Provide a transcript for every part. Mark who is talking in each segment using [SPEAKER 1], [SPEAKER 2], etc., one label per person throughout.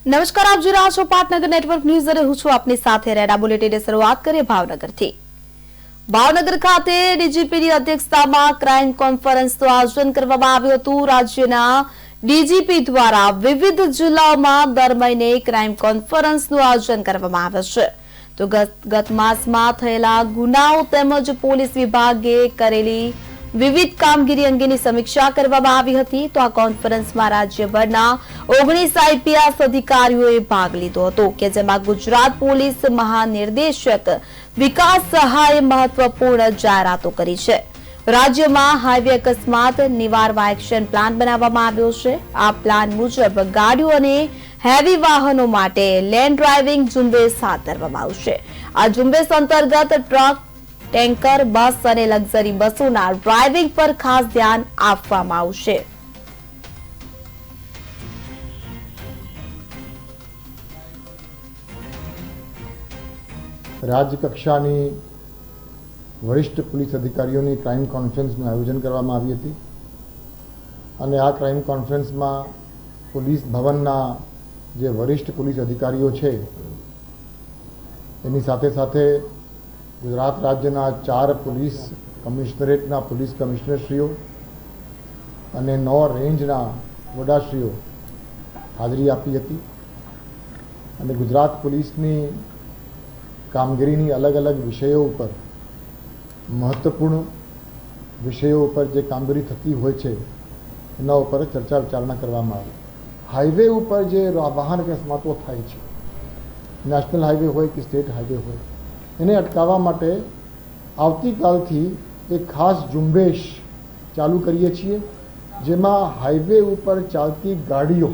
[SPEAKER 1] નમસ્કાર, આપ જોઈ રહ્યા છો પાટનગર નેટવર્ક ન્યૂઝ અને હું છું આપની સાથે રેડા બુલેટિનની શરૂઆત કરીએ ભાવનગરથી। ભાવનગર ખાતે ડીજીપીની અધ્યક્ષતામાં ક્રાઇમ કોન્ફરન્સનું આયોજન કરવામાં આવ્યું હતું। રાજ્યના ડીજીપી દ્વારા વિવિધ જિલ્લાઓમાં દર મહિને ક્રાઇમ કોન્ફરન્સનું આયોજન કરવામાં આવે છે। તો ગત માસમાં થયેલા ગુનાઓ તેમજ પોલીસ વિભાગે કરેલી વિવિધ કામગીરી અંગેની સમીક્ષા કરવામાં આવી હતી। તો આ કોન્ફરન્સમાં રાજ્યભરના 19 આઈપીએસ અધિકારીઓએ ભાગ લીધો હતો કે જેમાં ગુજરાત પોલીસ મહાનિર્દેશક વિકાસ સહાયે મહત્વપૂર્ણ જાહેરાતો કરી છે। રાજ્યમાં હાઈવે અકસ્માત નિવારવા એક્શન પ્લાન બનાવવામાં આવ્યો છે। આ પ્લાન મુજબ ગાડીઓ અને હેવી વાહનો માટે લેન ડ્રાઇવિંગ ઝુંબેશ હાથ ધરવામાં આવશે। આ ઝુંબેશ અંતર્ગત ટ્રક, ટેન્કર, બસ અને લક્ઝરી બસોના ડ્રાઇવિંગ પર ખાસ ધ્યાન આપવામાં આવશે।
[SPEAKER 2] राज्य कक्षानी वरिष्ठ पुलिस अधिकारीओनी क्राइम कॉन्फ्रेंसનું आयोजन કરવામાં આવી હતી અને આ ક્રાઇમ કોન્ફરન્સમાં પોલીસ ભવનના જે વરિષ્ઠ પોલીસ અધિકારીઓ છે એની સાથે સાથે ગુજરાત રાજ્યના 4 પોલીસ કમિશનરેટના પોલીસ કમિશનરશ્રીઓ અને 9 રેન્જના વડાશ્રીઓ હાજરી આપી હતી અને ગુજરાત પોલીસની કામગીરીની અલગ અલગ વિષયો ઉપર મહત્વપૂર્ણ વિષયો ઉપર જે કામગીરી થતી હોય છે એના ઉપર ચર્ચા વિચારણા કરવામાં આવી। હાઈવે ઉપર જે વાહન અકસ્માતો થાય છે, નેશનલ હાઈવે હોય કે સ્ટેટ હાઈવે હોય, એને અટકાવવા માટે આવતીકાલથી એક ખાસ ઝુંબેશ ચાલુ કરીએ છીએ જેમાં હાઈવે ઉપર ચાલતી ગાડીઓ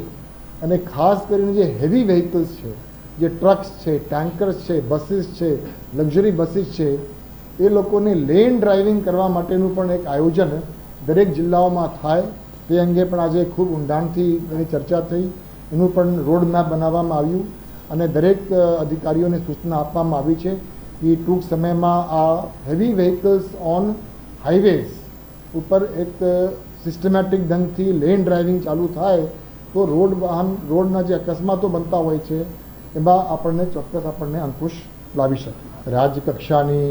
[SPEAKER 2] અને ખાસ કરીને જે હેવી વ્હીકલ્સ છે, જે ટ્રક્સ છે, ટેન્કર્સ છે, બસીસ છે, લક્ઝરી બસીસ છે, એ લોકોને લેન ડ્રાઇવિંગ કરવા માટેનું પણ એક આયોજન દરેક જિલ્લાઓમાં થાય તે અંગે પણ આજે ખૂબ ઊંડાણથી એની ચર્ચા થઈ। એનું પણ રોડ મેપ બનાવવામાં આવ્યું અને દરેક અધિકારીઓને સૂચના આપવામાં આવી છે કે ટૂંક સમયમાં આ હેવી વ્હીકલ્સ ઓન હાઈવેઝ ઉપર એક સિસ્ટમેટિક ઢંગથી લેન ડ્રાઇવિંગ ચાલુ થાય તો રોડના જે અકસ્માતો બનતા હોય છે એમાં આપણને ચોક્કસ અંકુશ લાવી શકે। રાજ્ય કક્ષાની